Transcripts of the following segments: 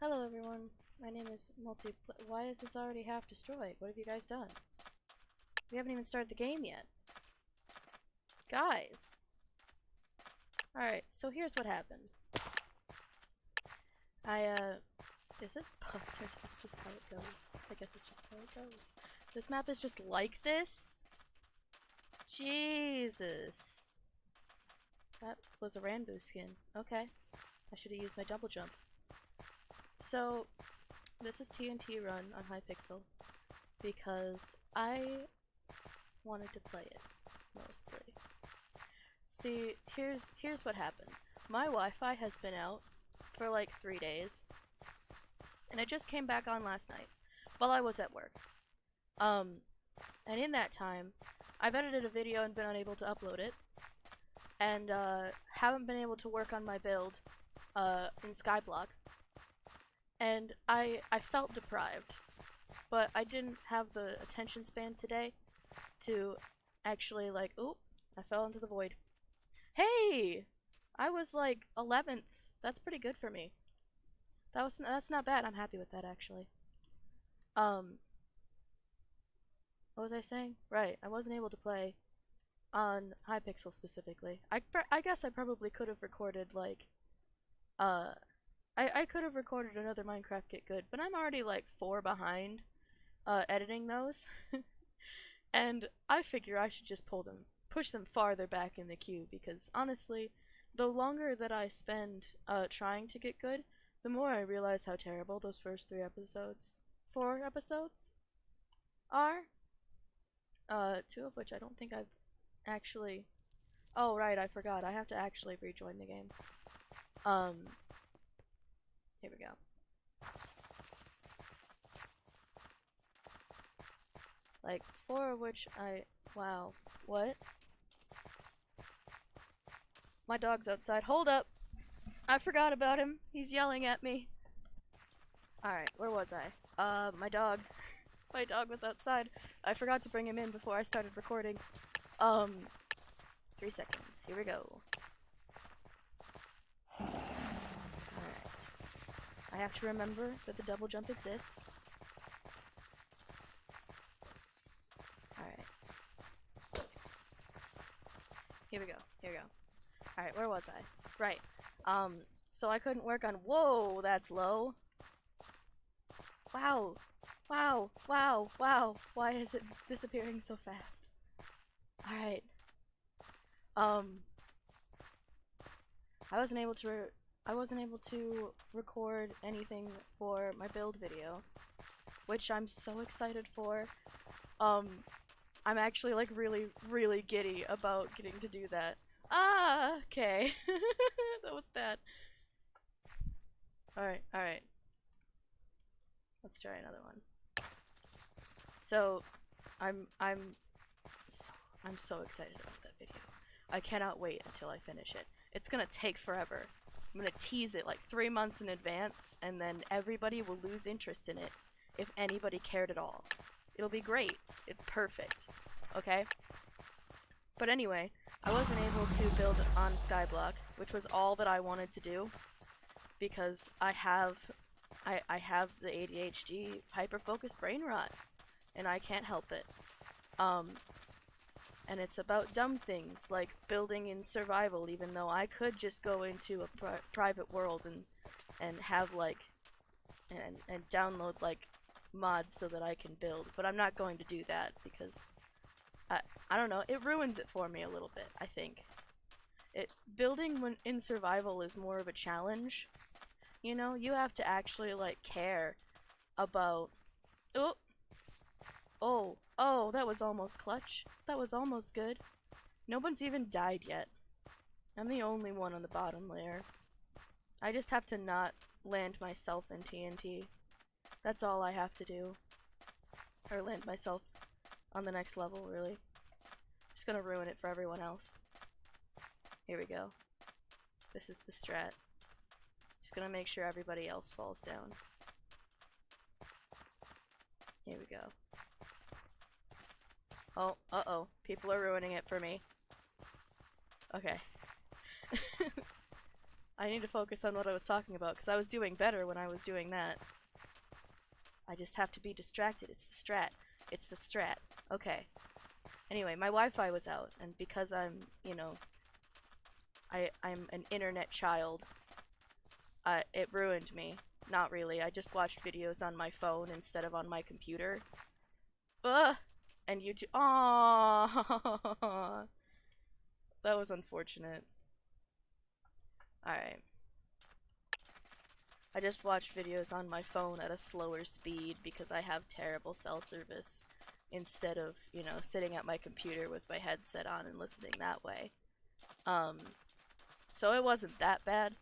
Hello everyone, my name is Why is this already half destroyed? What have you guys done? We haven't even started the game yet. Guys! Alright, so here's what happened. Is this bugged or is this just how it goes? I guess it's just how it goes. This map is just like this? Jesus! That was a Ranboo skin. Okay. I should have used my double jump. So, this is TnT run on Hypixel because I wanted to play it, mostly. See, here's what happened. My Wi-Fi has been out for like 3 days, and it just came back on last night while I was at work. And in that time, I've edited a video and been unable to upload it, and haven't been able to work on my build in Skyblock. And I felt deprived, but I didn't have the attention span today to actually like, oop, I fell into the void. Hey! I was like 11th. That's pretty good for me. That's not bad. I'm happy with that actually. What was I saying? Right, I wasn't able to play on Hypixel specifically. I guess I probably could have recorded like I could have recorded another Minecraft Get Good, but I'm already like 4 behind editing those. And I figure I should just push them farther back in the queue, because honestly, the longer that I spend trying to get good, the more I realize how terrible those first 4 episodes are. 2 of which I don't think I've actually... Oh right, I forgot, I have to actually rejoin the game. Here we go. Like, 4 of which wow. What? My dog's outside. Hold up! I forgot about him. He's yelling at me. Alright, where was I? My dog. My dog was outside. I forgot to bring him in before I started recording. 3 seconds. Here we go. I have to remember that the double jump exists. Alright. Here we go. Here we go. Alright, where was I? Right. So I couldn't work on— Whoa, that's low. Wow. Wow. Wow. Wow. Why is it disappearing so fast? Alright. I wasn't able to record anything for my build video, which I'm so excited for. I'm actually like really giddy about getting to do that. Ah, okay. That was bad. Alright. Let's try another one. So, I'm so excited about that video. I cannot wait until I finish it. It's gonna take forever. I'm gonna tease it like 3 months in advance, and then everybody will lose interest in it if anybody cared at all. It'll be great. It's perfect. Okay? But anyway, I wasn't able to build on Skyblock, which was all that I wanted to do, because I have the ADHD hyper-focused brain rot, and I can't help it. And it's about dumb things like building in survival, even though I could just go into a private world and have like and download like mods so that I can build, but I'm not going to do that because I don't know, it ruins it for me a little bit. I think building when in survival is more of a challenge. You know, you have to actually like care about— Oh, that was almost clutch. That was almost good. No one's even died yet. I'm the only one on the bottom layer. I just have to not land myself in TNT. That's all I have to do. Or land myself on the next level, really. Just gonna ruin it for everyone else. Here we go. This is the strat. Just gonna make sure everybody else falls down. Here we go. Oh, uh-oh. People are ruining it for me. Okay. I need to focus on what I was talking about, because I was doing better when I was doing that. I just have to be distracted. It's the strat. It's the strat. Okay. Anyway, my Wi-Fi was out, and because I'm, you know, I'm an internet child, it ruined me. Not really. I just watched videos on my phone instead of on my computer. Ugh! And YouTube. Aww. That was unfortunate. Alright. I just watched videos on my phone at a slower speed because I have terrible cell service instead of, you know, sitting at my computer with my headset on and listening that way. So it wasn't that bad,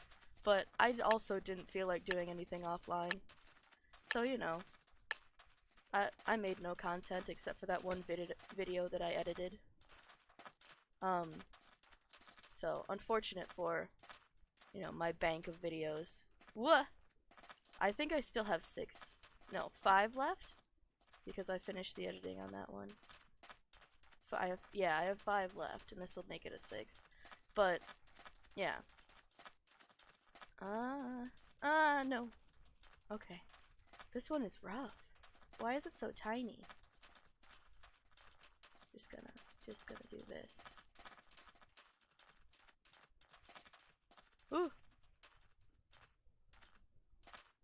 but I also didn't feel like doing anything offline. So, you know, I made no content except for that one video that I edited. So unfortunate for, you know, my bank of videos. What? I think I still have 5 left, because I finished the editing on that one. Yeah, I have 5 left, and this will make it a 6th. But, yeah. No. Okay. This one is rough. Why is it so tiny? Just gonna do this. Ooh!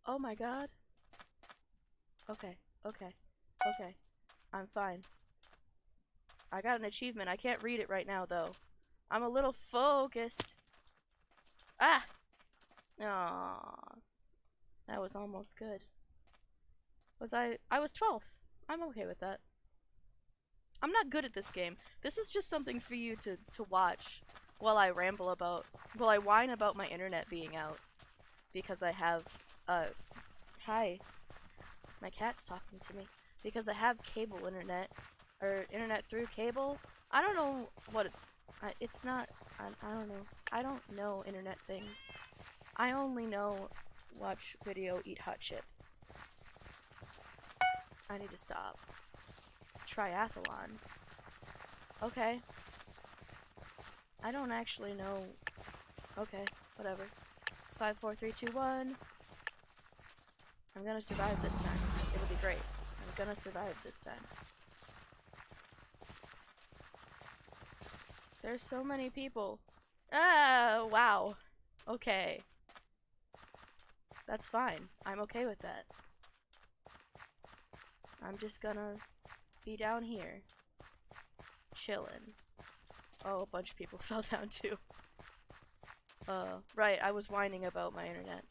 Oh my god. Okay, okay, okay. I'm fine. I got an achievement. I can't read it right now, though. I'm a little focused. Ah! Aww. That was almost good. I was 12th. I'm okay with that. I'm not good at this game. This is just something for you to watch while I whine about my internet being out. Because I have, hi. My cat's talking to me. Because I have cable internet, or internet through cable. I don't know what it's not, I don't know. I don't know internet things. I only know watch video, eat hot chip. I need to stop. Triathlon. Okay. I don't actually know. Okay, whatever. 5, 4, 3, 2, 1. I'm gonna survive this time. It'll be great. I'm gonna survive this time. There's so many people. Ah, wow. Okay. That's fine. I'm okay with that. I'm just gonna be down here. Chillin'. Oh, a bunch of people fell down too. Right, I was whining about my internet.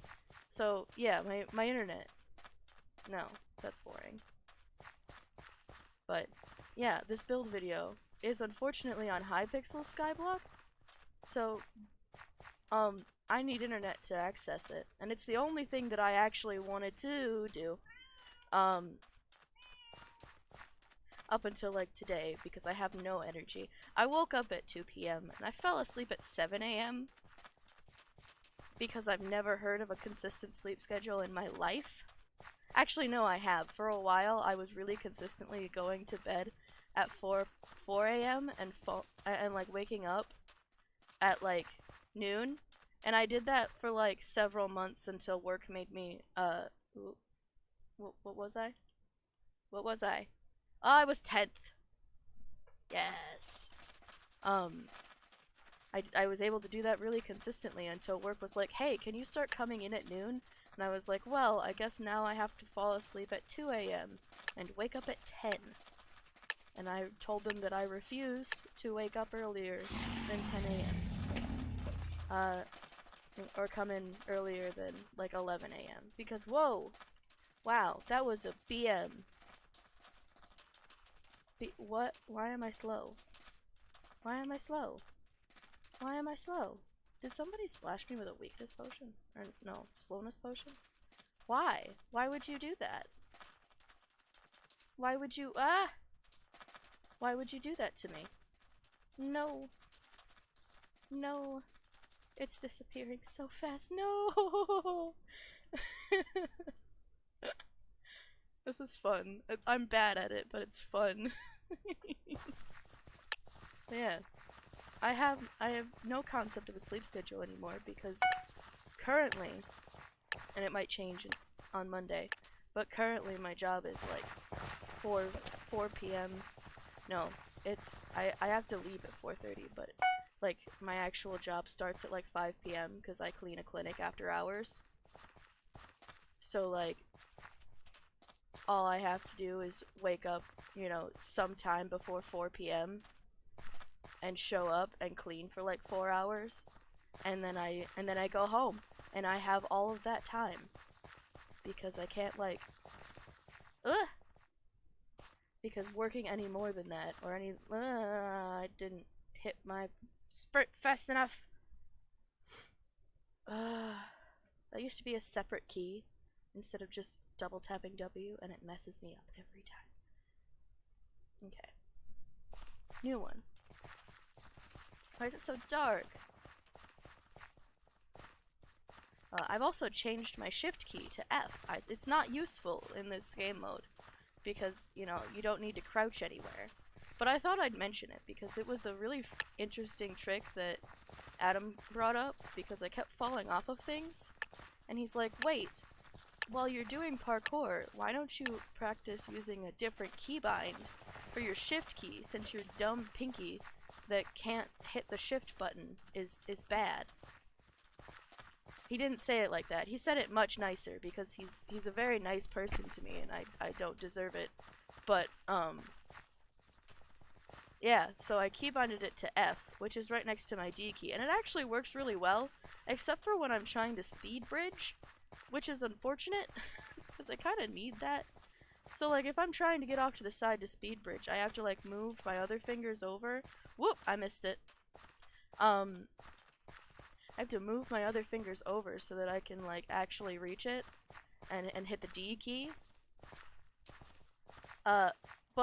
So, yeah, my internet. No, that's boring. But, yeah, this build video is unfortunately on Hypixel Skyblock. So, I need internet to access it. And it's the only thing that I actually wanted to do. Up until, like, today, because I have no energy. I woke up at 2 p.m. and I fell asleep at 7 a.m. because I've never heard of a consistent sleep schedule in my life. Actually, no, I have. For a while, I was really consistently going to bed at 4 a.m. and like waking up at like noon, and I did that for like several months until work made me what was I? What was I? Oh, I was 10th. Yes. I was able to do that really consistently until work was like, hey, can you start coming in at noon? And I was like, well, I guess now I have to fall asleep at 2 a.m. and wake up at 10. And I told them that I refused to wake up earlier than 10 a.m. Or come in earlier than like 11 a.m. Because, whoa! Wow, that was a BM. What? Why am I slow? Why am I slow? Why am I slow? Did somebody splash me with a weakness potion? Or no, slowness potion? Why? Why would you do that? Why would you, Why would you do that to me? No. No. It's disappearing so fast. No! This is fun. I'm bad at it, but it's fun. Yeah. I have no concept of a sleep schedule anymore because currently, and it might change on Monday, but currently my job is like 4 p.m. No, I have to leave at 4:30, but like my actual job starts at like 5 p.m. because I clean a clinic after hours. So like all I have to do is wake up, you know, sometime before 4 p.m. and show up and clean for like 4 hours, and then I go home, and I have all of that time because I can't like because working any more than that or any I didn't hit my sprint fast enough. That used to be a separate key instead of just double tapping W, and it messes me up every time. Okay. New one. Why is it so dark? I've also changed my shift key to F. It's not useful in this game mode because, you know, you don't need to crouch anywhere. But I thought I'd mention it because it was a really interesting trick that Adam brought up because I kept falling off of things. And he's like, wait, while you're doing parkour, why don't you practice using a different keybind for your shift key since your dumb pinky that can't hit the shift button is bad. He didn't say it like that. He said it much nicer because he's a very nice person to me and I don't deserve it. But yeah, so I keybinded it to F, which is right next to my D key, and it actually works really well, except for when I'm trying to speed bridge, which is unfortunate because I kind of need that. So like if I'm trying to get off to the side to speed bridge, I have to like move my other fingers over. Whoop, I missed it. I have to move my other fingers over so that I can like actually reach it and hit the D key. But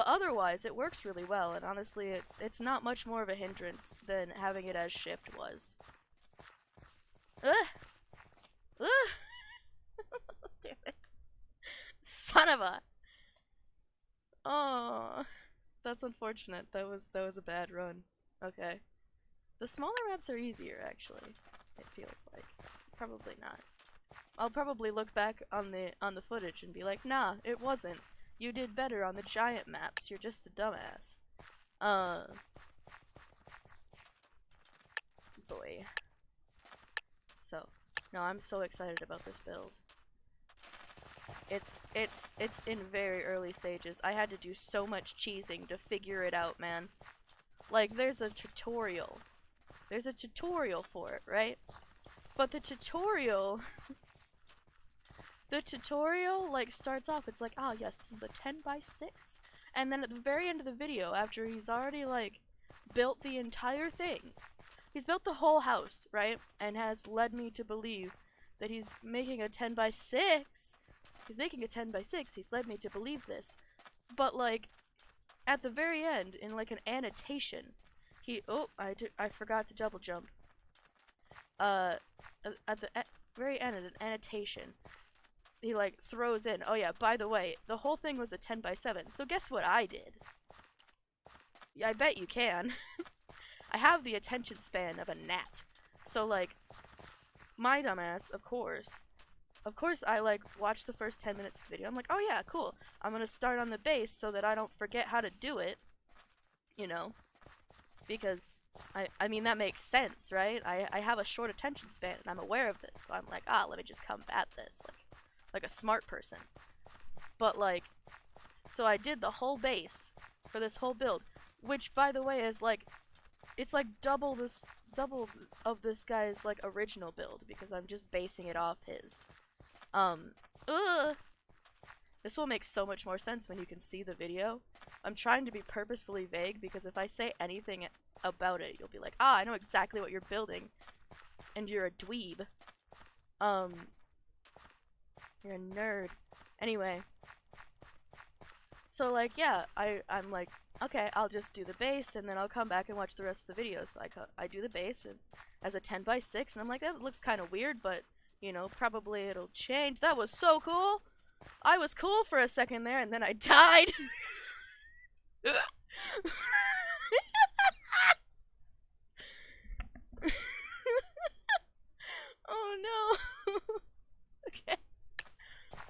otherwise it works really well, and honestly it's not much more of a hindrance than having it as shift was. Ugh! Ugh! Damn it. Son of a... Oh, that's unfortunate. That was a bad run. Okay. The smaller maps are easier, actually. It feels like. Probably not. I'll probably look back on the footage and be like, nah, it wasn't. You did better on the giant maps. You're just a dumbass. Boy. So, no, I'm so excited about this build. It's in very early stages. I had to do so much cheesing to figure it out, man. Like, there's a tutorial. There's a tutorial for it, right? But the tutorial... the tutorial, like, starts off, it's like, ah, yes, this is a 10x6. And then at the very end of the video, after he's already, like, built the entire thing, he's built the whole house, right? And has led me to believe that he's making a 10x6. He's making a 10x6. He's led me to believe this. But, like, at the very end, in, like, an annotation, oh, I forgot to double jump. At the very end of an annotation, he, like, throws in, oh yeah, by the way, the whole thing was a 10x7. So guess what I did? Yeah, I bet you can. I have the attention span of a gnat. So, like, my dumbass, of course, I, like, watched the first 10 minutes of the video. I'm like, oh yeah, cool. I'm gonna start on the base so that I don't forget how to do it. You know? Because, I mean, that makes sense, right? I have a short attention span, and I'm aware of this. So I'm like, let me just combat this. Like a smart person. But, like, so I did the whole base for this whole build. Which, by the way, is, like, it's like double of this guy's, like, original build, because I'm just basing it off his. This will make so much more sense when you can see the video. I'm trying to be purposefully vague, because if I say anything about it, you'll be like, I know exactly what you're building, and you're a dweeb. You're a nerd. Anyway. So, like, yeah, I'm like, okay, I'll just do the base, and then I'll come back and watch the rest of the video. So I do the base and as a 10x6, and I'm like, that looks kind of weird, but, you know, probably it'll change. That was so cool! I was cool for a second there, and then I died! Oh no! Okay.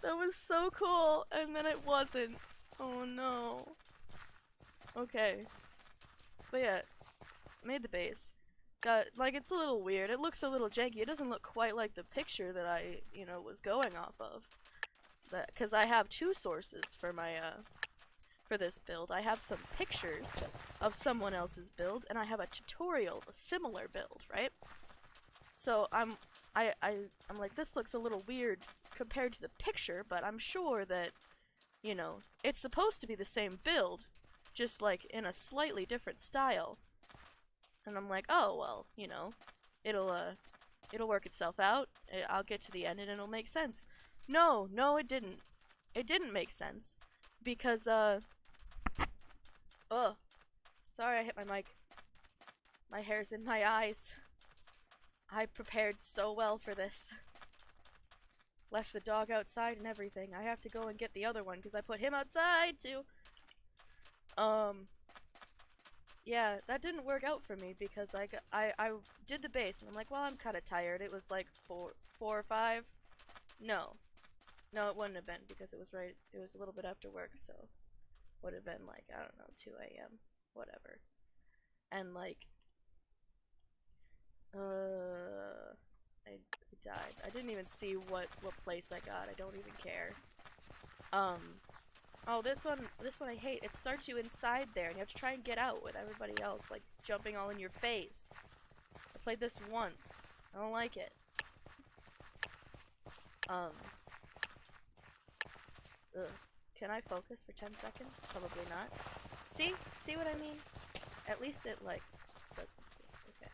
That was so cool, and then it wasn't. Oh no. Okay. But yeah, made the base. Got, like, it's a little weird. It looks a little janky. It doesn't look quite like the picture that I, was going off of. Because I have two sources for my, for this build. I have some pictures of someone else's build, and I have a tutorial of a similar build, right? So I'm like, this looks a little weird compared to the picture, but I'm sure that, it's supposed to be the same build, just like in a slightly different style. And I'm like, oh well, it'll work itself out. I'll get to the end and it'll make sense. No, it didn't. It didn't make sense because ugh. Sorry, I hit my mic. My hair's in my eyes. I prepared so well for this. Left the dog outside and everything. I have to go and get the other one because I put him outside too. Yeah, that didn't work out for me because I did the base and I'm like, well, I'm kind of tired. It was like 4 or 5. No, it wouldn't have been because it was a little bit after work, so would have been like, I don't know, 2 a.m. whatever. And like, I died. I didn't even see what place I got. I don't even care. Oh, this one I hate. It starts you inside there, and you have to try and get out with everybody else, like, jumping all in your face. I played this once. I don't like it. Ugh. Can I focus for 10 seconds? Probably not. See? See what I mean? At least it, like, doesn't. Okay.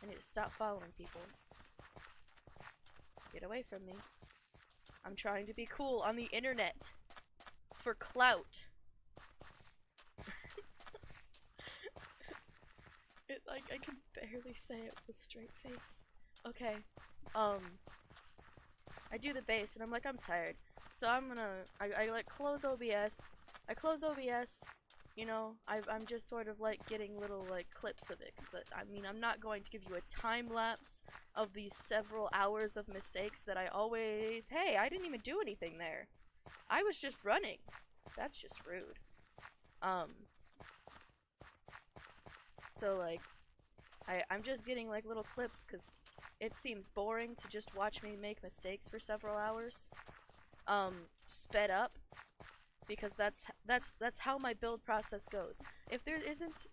I need to stop following people. Get away from me. I'm trying to be cool on the internet. For clout. Like, I can barely say it with a straight face. Okay. I do the base and I'm like, I'm tired. So I'm gonna, I like close OBS. I close OBS, I'm just sort of like getting little like clips of it. Cause I'm not going to give you a time lapse of these several hours of mistakes that I always, hey, I didn't even do anything there. I was just running. That's just rude. So like, I'm just getting like little clips because it seems boring to just watch me make mistakes for several hours. Sped up because that's how my build process goes. If there isn't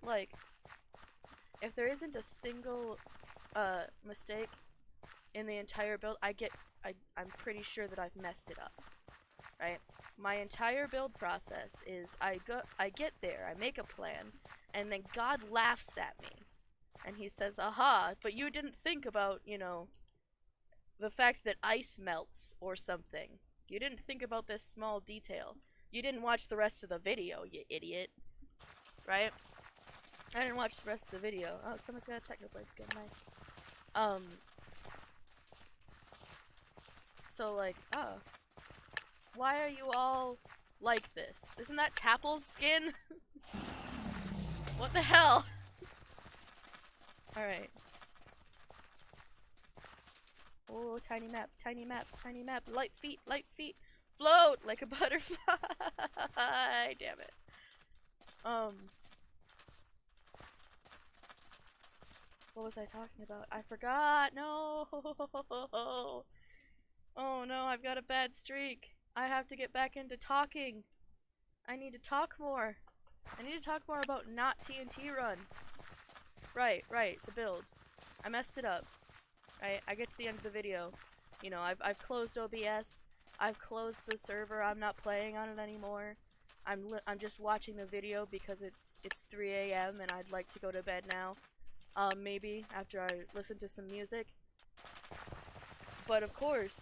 a single mistake in the entire build, I'm pretty sure that I've messed it up. Right? My entire build process is I get there, I make a plan, and then God laughs at me. And he says, aha, but you didn't think about, the fact that ice melts or something. You didn't think about this small detail. You didn't watch the rest of the video, you idiot. Right? I didn't watch the rest of the video. Oh, someone's got a Technoblade skin, nice. So like, oh. Why are you all like this? Isn't that Tapple's skin? What the hell? Alright. Oh, tiny map, tiny map, tiny map. Light feet, float like a butterfly. Damn it. What was I talking about? I forgot. No. Oh no, I've got a bad streak. I have to get back into talking. I need to talk more. I need to talk more about not TnT run. Right, the build. I messed it up. I get to the end of the video. I've closed OBS. I've closed the server. I'm not playing on it anymore. I'm just watching the video because it's 3 a.m. and I'd like to go to bed now. Maybe after I listen to some music. But of course,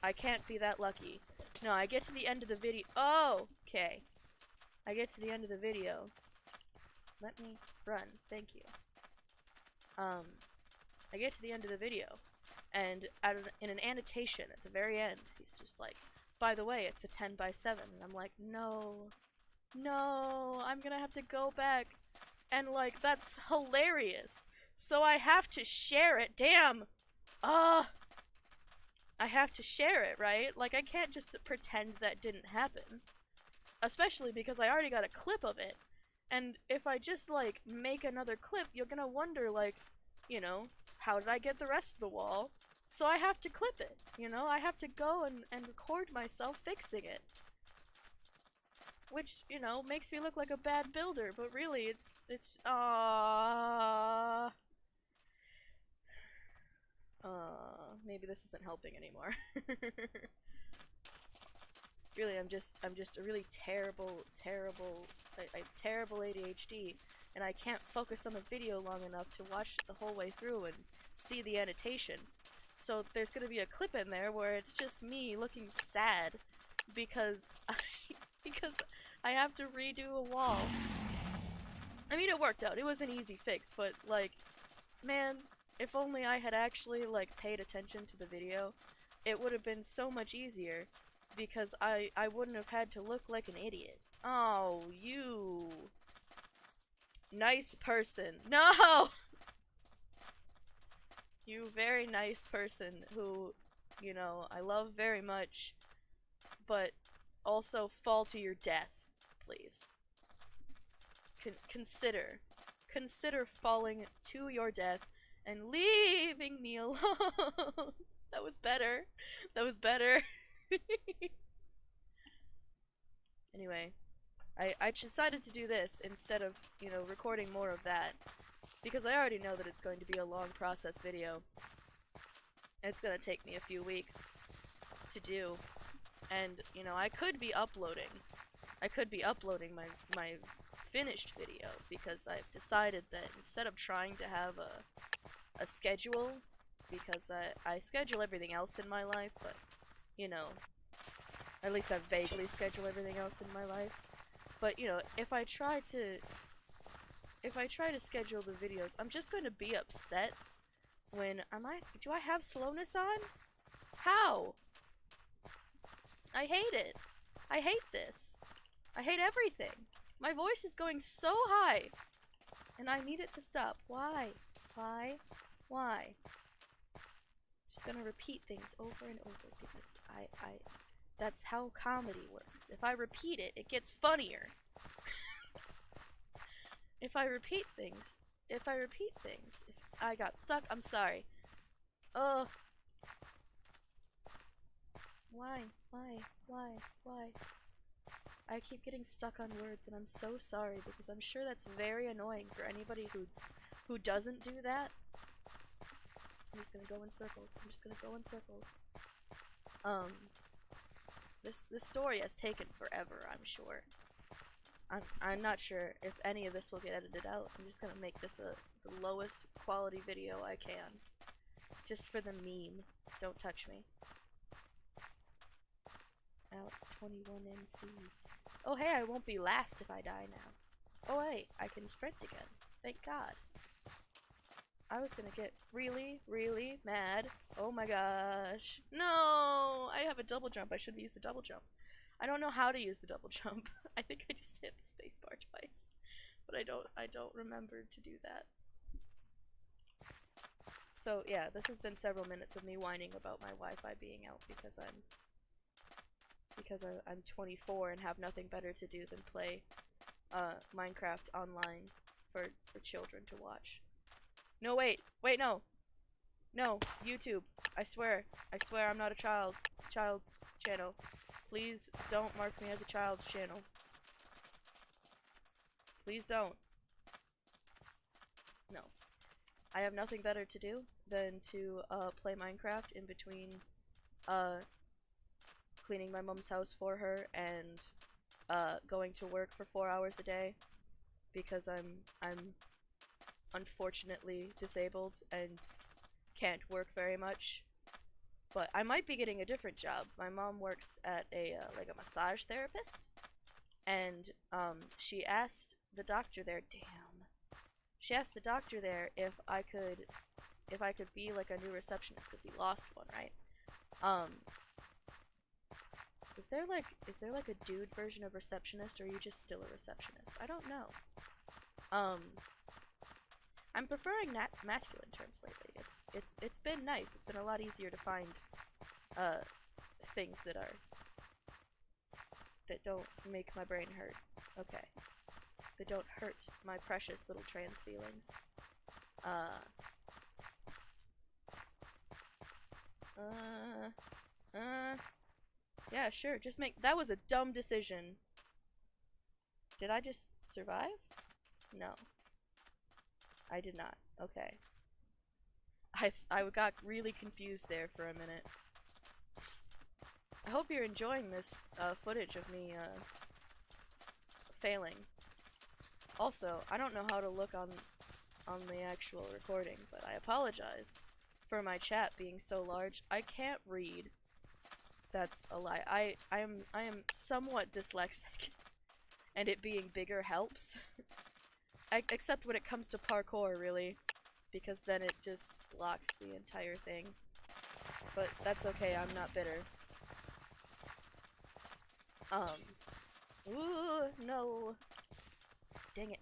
I can't be that lucky. No, I get to the end of the video. Oh, okay. I get to the end of the video. Let me run. Thank you. I get to the end of the video, and in an annotation at the very end, he's just like, by the way, it's a 10x7, and I'm like, no, I'm gonna have to go back, and like, that's hilarious, so I have to share it, damn, I have to share it, right? Like, I can't just pretend that didn't happen. Especially because I already got a clip of it. And if I just, like, make another clip, you're gonna wonder, like, you know, how did I get the rest of the wall? So I have to clip it, you know? I have to go and record myself fixing it. Which, you know, makes me look like a bad builder, but really maybe this isn't helping anymore. Really, I'm just a really terrible I have terrible ADHD, and I can't focus on the video long enough to watch it the whole way through and see the annotation. So there's gonna be a clip in there where it's just me looking sad because because I have to redo a wall. I mean, it worked out. It was an easy fix, but like, man, if only I had actually like paid attention to the video, it would have been so much easier because I wouldn't have had to look like an idiot. Oh, you nice person. No! You very nice person who, you know, I love very much, but also fall to your death, please. Consider falling to your death and leaving me alone. That was better. That was better. Anyway, I decided to do this instead of, you know, recording more of that. Because I already know that it's going to be a long process video. It's gonna take me a few weeks to do. And, you know, I could be uploading my finished video, because I've decided that instead of trying to have a schedule, because I schedule everything else in my life, but, you know, at least I vaguely schedule everything else in my life. But, you know, if I try to schedule the videos, I'm just going to be upset when do I have slowness on? How? I hate it. I hate this. I hate everything. My voice is going so high, and I need it to stop. Why? Why? Why? Just gonna repeat things over and over because that's how comedy works. If I repeat it, it gets funnier. If I repeat things, if I got stuck, I'm sorry. Ugh. Why? I keep getting stuck on words, and I'm so sorry, because I'm sure that's very annoying for anybody who doesn't do that. I'm just gonna go in circles. This story has taken forever, I'm sure. I'm not sure if any of this will get edited out. I'm just gonna make this the lowest quality video I can. Just for the meme. Don't touch me. Alex21MC. Oh hey, I won't be last if I die now. Oh hey, I can sprint again. Thank God. I was gonna get really, really mad. Oh my gosh. No! I have a double jump. I should have used the double jump. I don't know how to use the double jump. I think I just hit the spacebar twice. But I don't remember to do that. So yeah, this has been several minutes of me whining about my Wi-Fi being out because I'm 24 and have nothing better to do than play Minecraft online for children to watch. No, wait, no. No, YouTube. I swear I'm not a child's channel. Please don't mark me as a child's channel. Please don't. No. I have nothing better to do than to play Minecraft in between cleaning my mom's house for her and going to work for 4 hours a day, because I'm unfortunately disabled and can't work very much. But I might be getting a different job. My mom works at a like a massage therapist, and she asked the doctor there, she asked the doctor there if I could be like a new receptionist, because he lost one, right? Is there like a dude version of receptionist, or are you just still a receptionist? I don't know. I'm preferring masculine terms lately. It's been nice. It's been a lot easier to find uh, things that don't make my brain hurt. Okay. That don't hurt my precious little trans feelings. Yeah, sure, just make- that was a dumb decision. Did I just survive? No. I did not. Okay. I got really confused there for a minute. I hope you're enjoying this footage of me failing. Also, I don't know how to look on the actual recording, but I apologize for my chat being so large. I can't read. That's a lie. I am somewhat dyslexic, and it being bigger helps. Except when it comes to parkour, really, because then it just blocks the entire thing. But that's okay, I'm not bitter. Ooh, no. Dang it.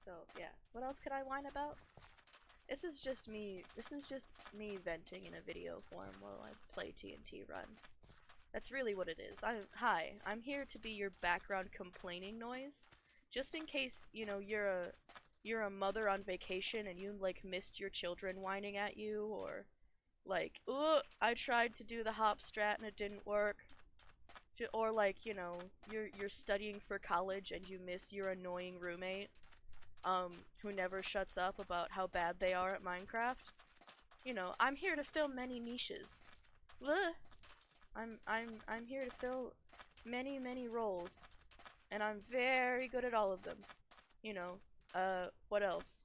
So, yeah. What else could I whine about? This is just me venting in a video form while I play TnT Run. That's really what it is. Hi, I'm here to be your background complaining noise. Just in case, you know, you're a mother on vacation and you, like, missed your children whining at you, or, like, ooh, I tried to do the hop strat and it didn't work. Or, like, you know, you're studying for college and you miss your annoying roommate, who never shuts up about how bad they are at Minecraft. You know, I'm here to fill many niches. Ugh. I'm here to fill many roles, and I'm very good at all of them. You know, what else?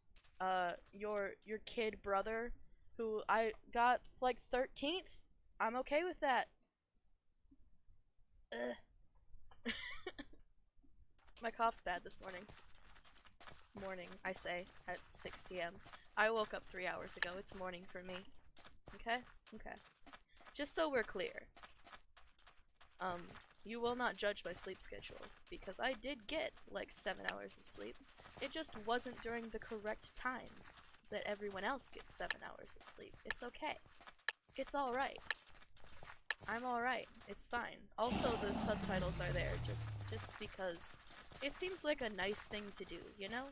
Your kid brother, who I got like 13th. I'm okay with that. Ugh. My cough's bad this morning. Morning, I say, at 6 p.m. I woke up 3 hours ago. It's morning for me. Okay? Okay. Just so we're clear. You will not judge my sleep schedule, because I did get like 7 hours of sleep. It just wasn't during the correct time that everyone else gets 7 hours of sleep. It's okay. It's alright. I'm alright. It's fine. Also, the subtitles are there just because it seems like a nice thing to do, you know?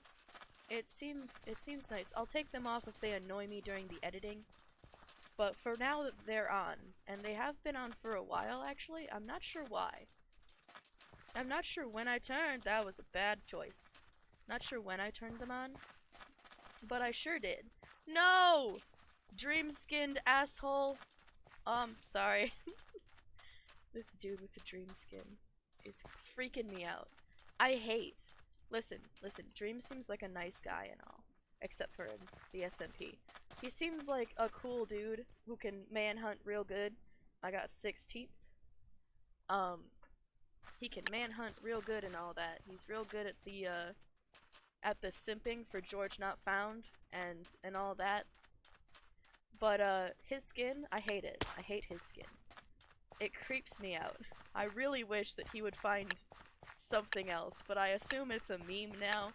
It seems nice. I'll take them off if they annoy me during the editing. But for now that they're on, and they have been on for a while actually, I'm not sure why. I'm not sure when I turned, that was a bad choice. Not sure when I turned them on, but I sure did. No! Dream-skinned asshole. Sorry. This dude with the dream skin is freaking me out. I hate. Listen, Dream seems like a nice guy and all, except for in the SMP. He seems like a cool dude who can manhunt real good. I got 6 teeth. He can manhunt real good and all that. He's real good at the simping for George Not Found and all that. But his skin, I hate it. I hate his skin. It creeps me out. I really wish that he would find something else, but I assume it's a meme now.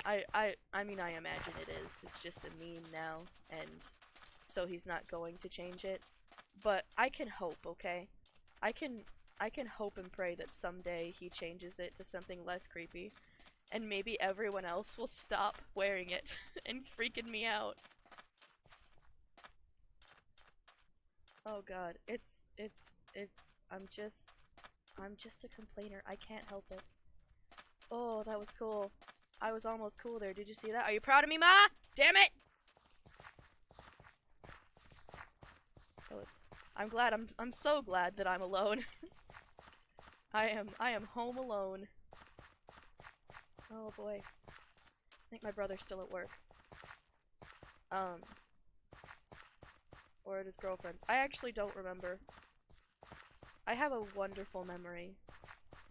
I mean, I imagine it is. It's just a meme now, and so he's not going to change it. But I can hope, okay? I can hope and pray that someday he changes it to something less creepy, and maybe everyone else will stop wearing it and freaking me out. Oh god, I'm just a complainer. I can't help it. Oh, that was cool. I was almost cool there. Did you see that? Are you proud of me, Ma? Damn it! I'm so glad that I'm alone. I am home alone. Oh boy. I think my brother's still at work. Or at his girlfriend's. I actually don't remember. I have a wonderful memory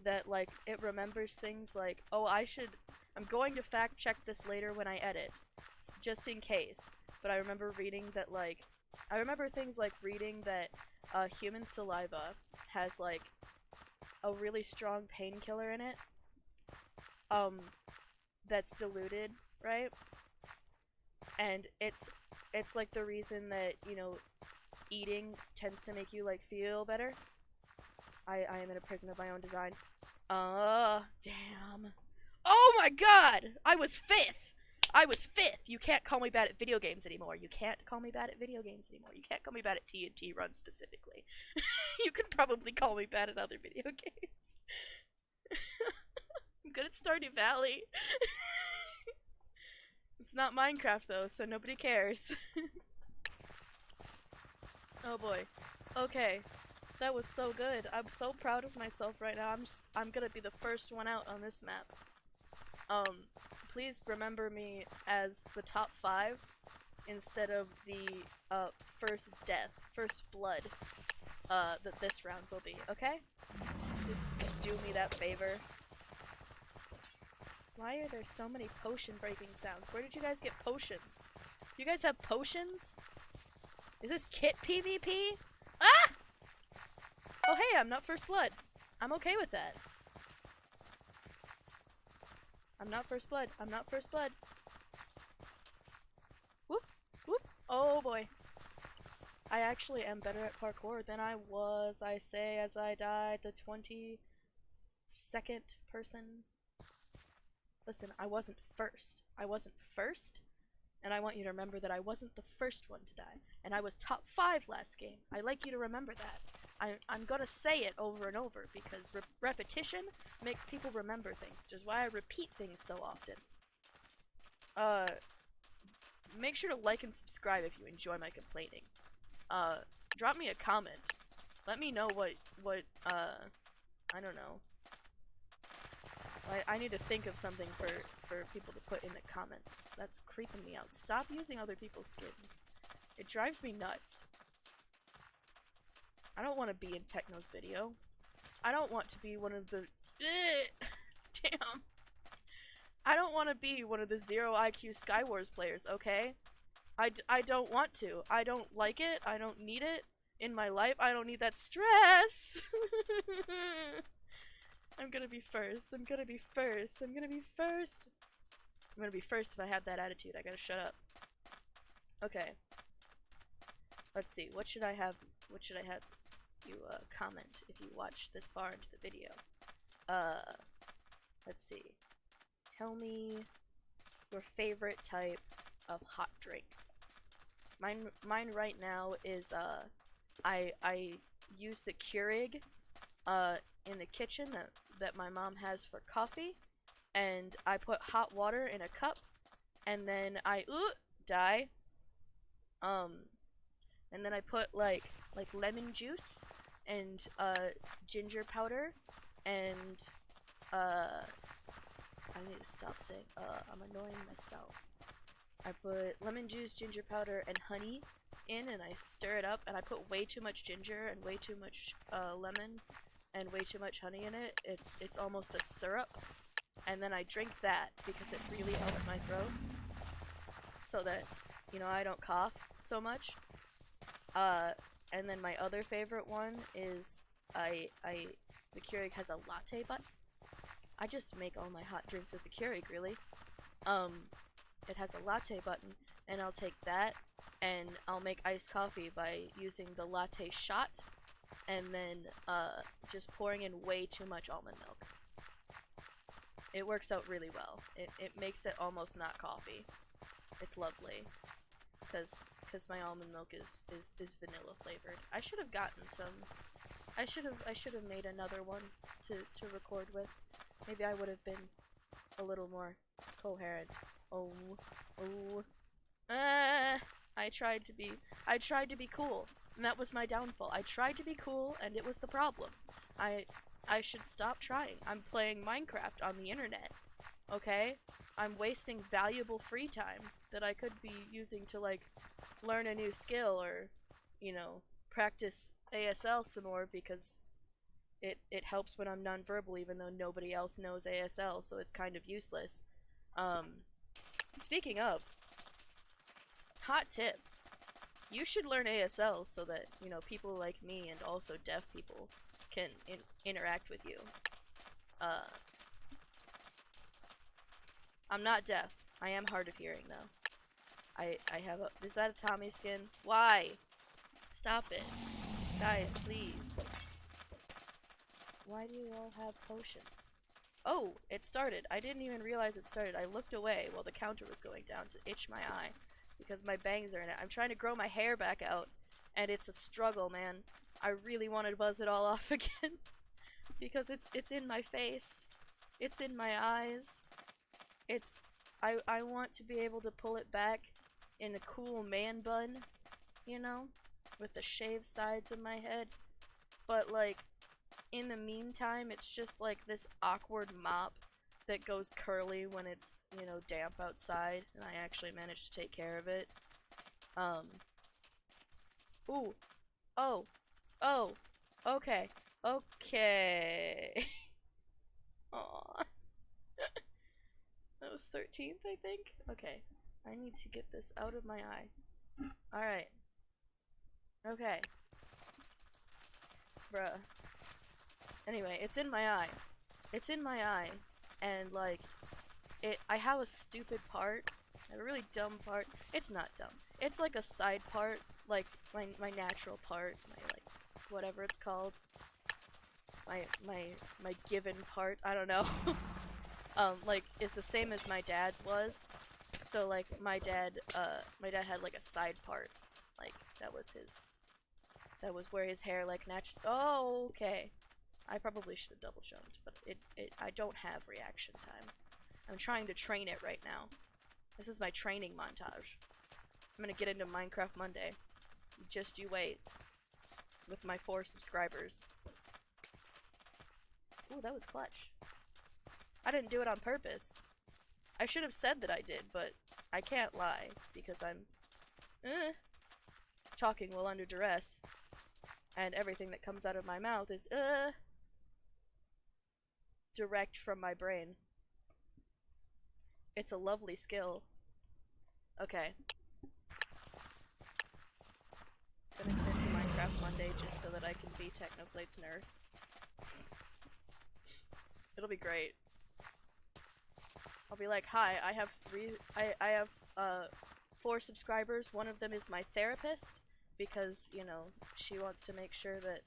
that, like, it remembers things like, oh, I'm going to fact check this later when I edit, just in case. But I remember reading that, like, I remember things like reading that human saliva has, like, a really strong painkiller in it, that's diluted, right? and it's like the reason that, you know, eating tends to make you like feel better. I am in a prison of my own design. Damn. Oh my god! I was fifth! I was fifth! You can't call me bad at video games anymore. You can't call me bad at video games anymore. You can't call me bad at TnT runs specifically. You can probably call me bad at other video games. I'm good at Stardew Valley. It's not Minecraft though, so nobody cares. Oh boy. Okay. That was so good. I'm so proud of myself right now. I'm gonna be the first one out on this map. Please remember me as the top 5 instead of the first death, first blood that this round will be, okay? Just do me that favor. Why are there so many potion breaking sounds? Where did you guys get potions? You guys have potions? Is this kit PvP? Ah! Oh hey, I'm not first blood. I'm okay with that. I'm not first blood. I'm not first blood. Whoop! Whoop! Oh boy. I actually am better at parkour than I was, I say, as I died the 22nd person. Listen, I wasn't first. I wasn't first, and I want you to remember that I wasn't the first one to die. And I was top 5 last game. I like you to remember that. I'm gonna say it over and over because repetition makes people remember things, which is why I repeat things so often. Make sure to like and subscribe if you enjoy my complaining. Drop me a comment. Let me know what I don't know. I need to think of something for people to put in the comments. That's creeping me out. Stop using other people's skins. It drives me nuts. I don't want to be in Techno's video. I don't want to be one of the... Damn. I don't want to be one of the 0 IQ Skywars players, okay? I don't want to. I don't like it. I don't need it in my life. I don't need that stress. I'm gonna be first. I'm gonna be first. I'm gonna be first. I'm gonna be first if I have that attitude. I gotta shut up. Okay. Let's see. What should I have? What should I have you comment if you watch this far into the video? Let's see. Tell me your favorite type of hot drink. Mine right now is I use the Keurig in the kitchen that my mom has for coffee, and I put hot water in a cup, and then I die. And then I put like lemon juice and ginger powder and I need to stop saying I'm annoying myself. I put lemon juice, ginger powder, and honey in, and I stir it up, and I put way too much ginger and way too much lemon and way too much honey in it. It's almost a syrup, and then I drink that because it really helps my throat so that, you know, I don't cough so much. And then my other favorite one is the Keurig has a latte button. I just make all my hot drinks with the Keurig, really. It has a latte button, and I'll take that and I'll make iced coffee by using the latte shot and then just pouring in way too much almond milk. It works out really well. It makes it almost not coffee. It's lovely. Because my almond milk is vanilla flavored. I should have gotten some. I should have made another one to record with. Maybe I would have been a little more coherent. I tried to be cool, and that was my downfall. I tried to be cool, and it was the problem. I should stop trying. I'm playing Minecraft on the internet. Okay? I'm wasting valuable free time that I could be using to, like, learn a new skill or, you know, practice ASL some more because it helps when I'm nonverbal even though nobody else knows ASL, so it's kind of useless. Speaking of, hot tip. You should learn ASL so that, you know, people like me and also deaf people can interact with you. I'm not deaf. I am hard of hearing, though. I have a. Is that a Tommy skin? Why? Stop it. Guys, please. Why do you all have potions? Oh, it started. I didn't even realize it started. I looked away while the counter was going down to itch my eye because my bangs are in it. I'm trying to grow my hair back out and it's a struggle, man. I really want to buzz it all off again because it's in my face. It's in my eyes. I want to be able to pull it back in a cool man bun, you know, with the shaved sides of my head. But like in the meantime, it's just like this awkward mop that goes curly when it's, you know, damp outside, and I actually managed to take care of it. Ooh. Oh. Oh. Okay. Okay. Aww. That was 13th, I think? Okay. I need to get this out of my eye. Alright. Okay. Bruh. Anyway, it's in my eye. It's in my eye. And, like, I have a stupid part. A really dumb part. It's not dumb. It's like a side part. Like, my natural part. My, like, whatever it's called. My given part. I don't know. Like, it's the same as my dad's was. So, like, my dad had, like, a side part. Like, that was where his hair, like, naturally. Oh, okay. I probably should have double jumped, but I don't have reaction time. I'm trying to train it right now. This is my training montage. I'm gonna get into Minecraft Monday. Just you wait. With my 4 subscribers. Ooh, that was clutch. I didn't do it on purpose. I should have said that I did, but I can't lie, because I'm talking while under duress. And everything that comes out of my mouth is direct from my brain. It's a lovely skill. Okay. Gonna get into Minecraft Monday just so that I can be Technoplate's nerd. It'll be great. I'll be like, hi, I have 4 subscribers. One of them is my therapist because, you know, she wants to make sure that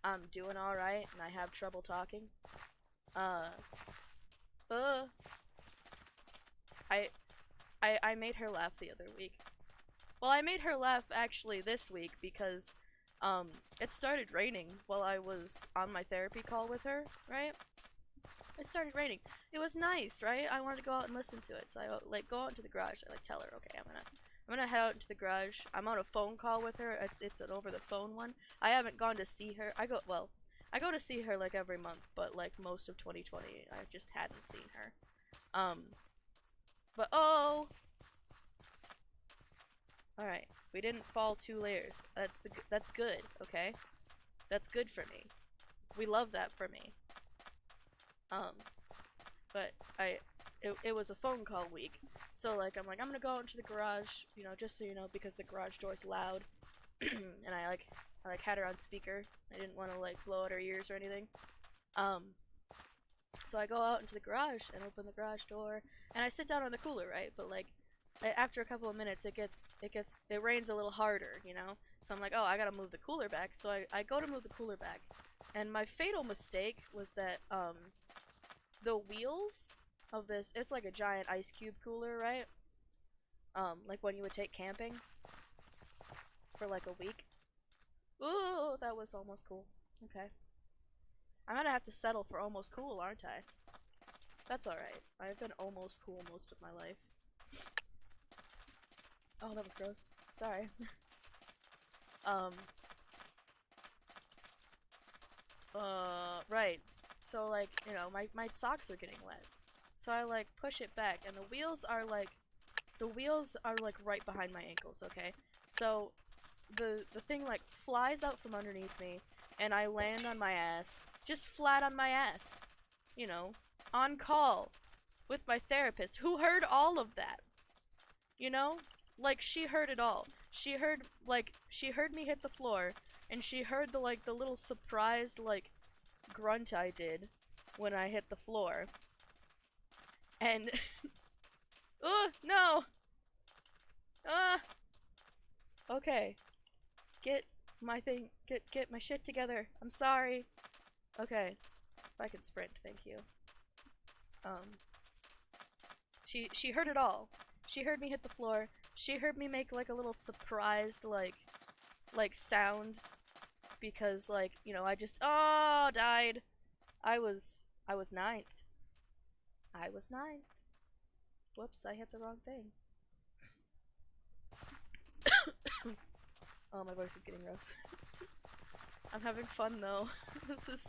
I'm doing alright and I have trouble talking. I made her laugh the other week. Well, I made her laugh actually this week because, it started raining while I was on my therapy call with her, right? It started raining. It was nice, right? I wanted to go out and listen to it, so I, like, go out into the garage. I, like, tell her, okay, I'm gonna head out into the garage. I'm on a phone call with her. It's an over the phone one. I haven't gone to see her. I go to see her, like, every month, but, like, most of 2020, I just hadn't seen her. But, oh! Alright, we didn't fall 2 layers. That's good, okay? That's good for me. We love that for me. But it was a phone call week. So, like, I'm gonna go out into the garage, you know, just so you know, because the garage door's loud. And I had her on speaker. I didn't want to, like, blow out her ears or anything. So I go out into the garage and open the garage door, and I sit down on the cooler, right? But, like, after a couple of minutes, it rains a little harder, you know? So I'm like, oh, I gotta move the cooler back. So I go to move the cooler back, and my fatal mistake was that, the wheels of this, it's like a giant ice cube cooler, right? Like when you would take camping for like a week. Ooh, that was almost cool. Okay. I'm gonna have to settle for almost cool, aren't I? That's alright. I've been almost cool most of my life. Oh, that was gross. Sorry. Right. So, like, you know, my socks are getting wet. So I, like, push it back, and the wheels are, like, right behind my ankles, okay? So, the thing, like, flies out from underneath me, and I land on my ass. Just flat on my ass. You know, on call. With my therapist, who heard all of that. You know? Like, she heard it all. She heard me hit the floor, and she heard the little surprised, like, grunt I did when I hit the floor. And oh no! Ah! Okay. Get my thing. Get my shit together. I'm sorry. Okay. If I can sprint, thank you. She heard it all. She heard me hit the floor. She heard me make like a little surprised like sound because like, you know, I just died. I was ninth. I was ninth. Whoops, I hit the wrong thing. Oh, my voice is getting rough. I'm having fun though. This is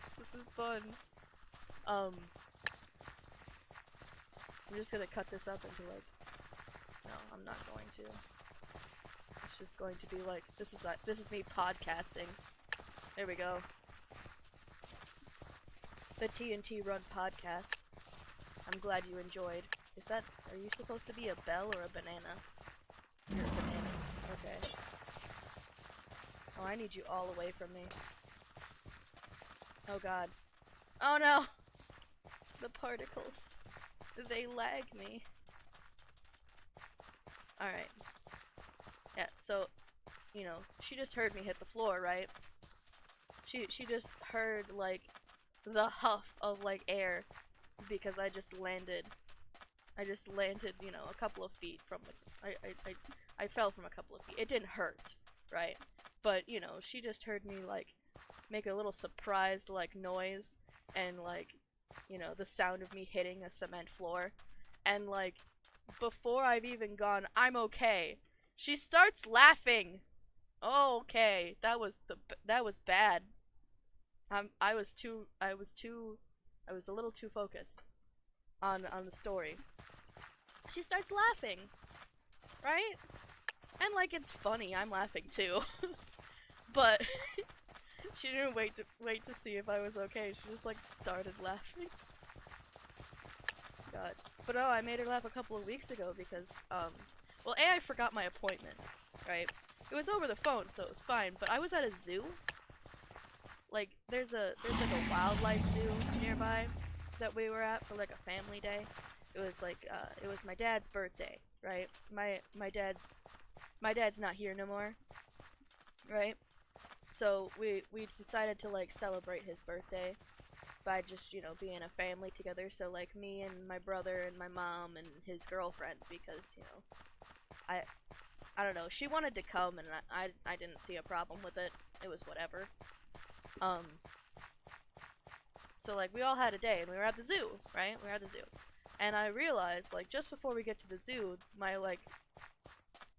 fun. I'm just gonna cut this up into like. No, I'm not going to. It's just going to be like this is me podcasting. There we go. The TnT Run podcast. I'm glad you enjoyed. Are you supposed to be a bell or a banana? You're a banana. Okay. Oh, I need you all away from me. Oh god. Oh no! The particles. They lag me. Alright. Yeah, so, you know, she just heard me hit the floor, right? She just heard, like, the huff of, like, air because I just landed, you know, a couple of feet from the, I fell from a couple of feet. It didn't hurt, right? But, you know, she just heard me, like, make a little surprised, like, noise and, like, you know, the sound of me hitting a cement floor. And, like, before I've even gone, I'm okay, she starts laughing. Oh, okay. That was bad. I was a little too focused on the story. She starts laughing, right? And like it's funny, I'm laughing too. But she didn't wait to see if I was okay. She just like started laughing. God. But oh, I made her laugh a couple of weeks ago because well, I forgot my appointment, right? It was over the phone, so it was fine, but I was at a zoo. Like there's like a wildlife zoo nearby that we were at for like a family day. It was like it was my dad's birthday, right? My dad's not here no more, right? So we decided to like celebrate his birthday by just, you know, being a family together. So like me and my brother and my mom and his girlfriend, because, you know, I don't know, she wanted to come and I didn't see a problem with it. It was whatever. So like we all had a day and we were at the zoo, right? We were at the zoo. And I realized like just before we get to the zoo, my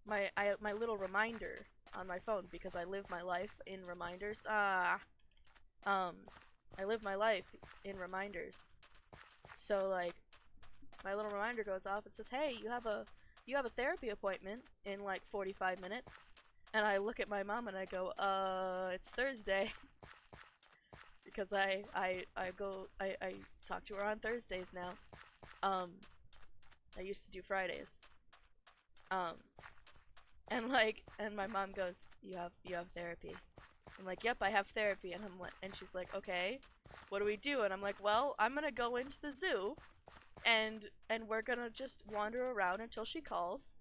little reminder on my phone, because I live my life in reminders. I live my life in reminders. So like my little reminder goes off. It says, "Hey, you have a therapy appointment in like 45 minutes." And I look at my mom and I go, it's Thursday." Because I talk to her on Thursdays now. I used to do Fridays. And my mom goes, you have therapy." I'm like, "Yep, I have therapy." And and she's like, "Okay, what do we do?" And I'm like, "Well, I'm gonna go into the zoo, and we're gonna just wander around until she calls,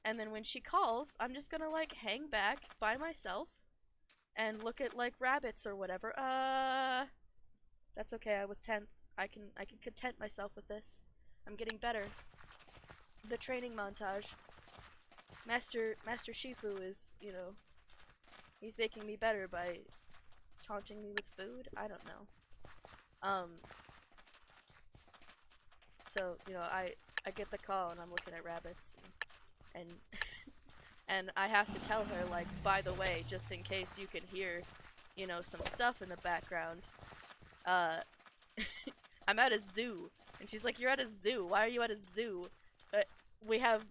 and then when she calls, I'm just gonna like hang back by myself and look at like rabbits or whatever." That's okay. I was 10th. I can content myself with this. I'm getting better. The training montage. Master Shifu is, you know, he's making me better by taunting me with food. I don't know. So, you know, I get the call and I'm looking at rabbits and and I have to tell her, like, by the way, just in case you can hear, you know, some stuff in the background, I'm at a zoo. And she's like, "You're at a zoo. Why are you at a zoo? We have,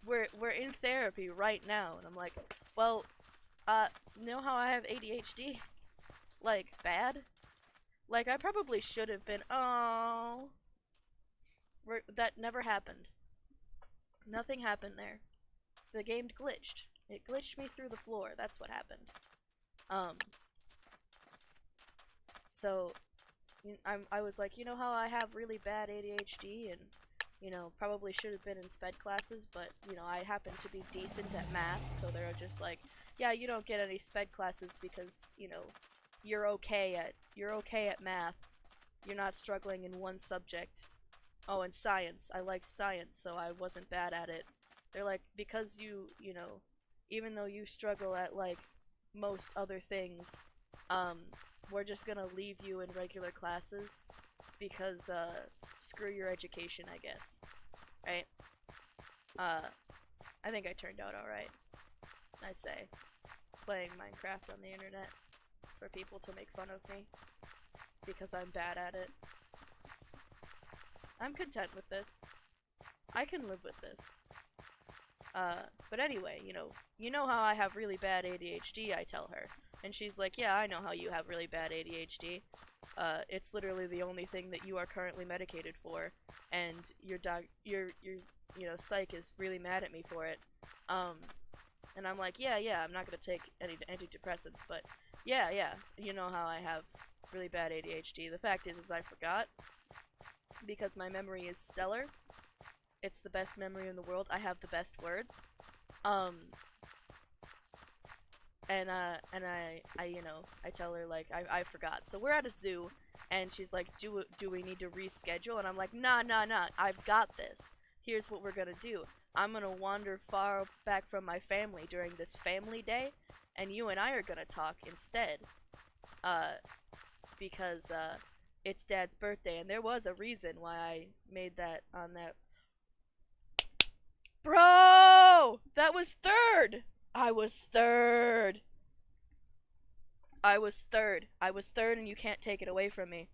we're in therapy right now." And I'm like, "Well, you know how I have ADHD? Like, bad? Like, I probably should have been, oh, that never happened. Nothing happened there. The game glitched. It glitched me through the floor. That's what happened. So I was like, you know how I have really bad ADHD and, you know, probably should have been in sped classes, but, you know, I happen to be decent at math, so they're just like, yeah, you don't get any sped classes because, you know, you're okay at math. You're not struggling in one subject. Oh, and science. I liked science, so I wasn't bad at it. They're like, because you know, even though you struggle at, like, most other things, we're just gonna leave you in regular classes because, screw your education, I guess. Right? I think I turned out alright. I'd say. Playing Minecraft on the internet for people to make fun of me because I'm bad at it. I'm content with this. I can live with this. But anyway, you know how I have really bad ADHD, I tell her. And she's like, yeah, I know how you have really bad ADHD. It's literally the only thing that you are currently medicated for, and your psych is really mad at me for it. And I'm like, yeah, I'm not gonna take any antidepressants, but yeah, you know how I have really bad ADHD. The fact is I forgot, because my memory is stellar. It's the best memory in the world. I have the best words. And I tell her, like, I forgot. So we're at a zoo, and she's like, do we need to reschedule? And I'm like, nah, I've got this. Here's what we're gonna do. I'm gonna wander far back from my family during this family day, and you and I are gonna talk instead. Because, it's Dad's birthday, and there was a reason why I made that on that. Bro! That was third! I was third, and you can't take it away from me.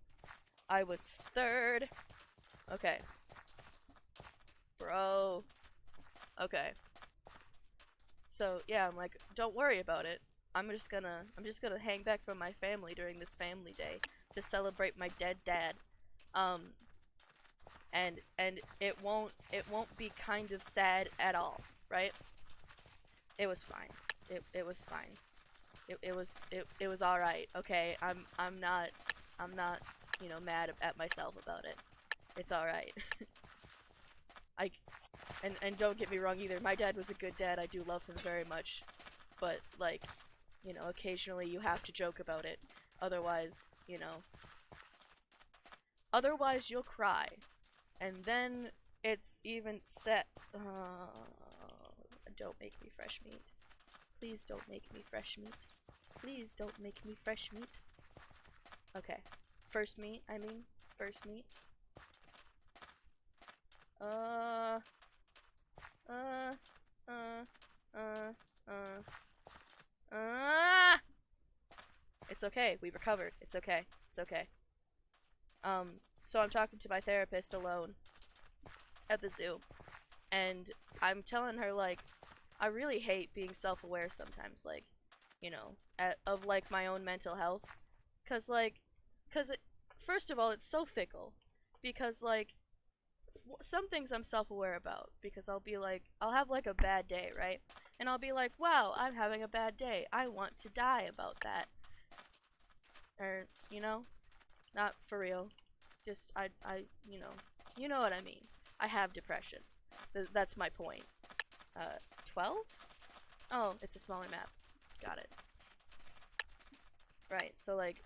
I was third. Okay. Bro. Okay. So, yeah, I'm like, don't worry about it. I'm just gonna hang back from my family during this family day to celebrate my dead dad. And it won't be kind of sad at all, right? It was fine. It was fine. It was all right. Okay, I'm not mad at myself about it. It's all right. And don't get me wrong either. My dad was a good dad. I do love him very much, but like, occasionally you have to joke about it. Otherwise, otherwise you'll cry, and then it's even set. Don't make me fresh meat. Please don't make me fresh meat. Please don't make me fresh meat. Okay. First meat, First meat. It's okay. We recovered. It's okay. It's okay. So I'm talking to my therapist alone at the zoo, and I'm telling her, like, I really hate being self-aware sometimes, like, of, like, my own mental health. Cause, first of all, it's so fickle. Because, like, some things I'm self-aware about. Because I'll be like, I'll have, like, a bad day, right? And I'll be like, wow, I'm having a bad day. I want to die about that. Or, not for real. Just, you know what I mean. I have depression. That's my point. 12? Oh, it's a smaller map. Got it. Right, so like,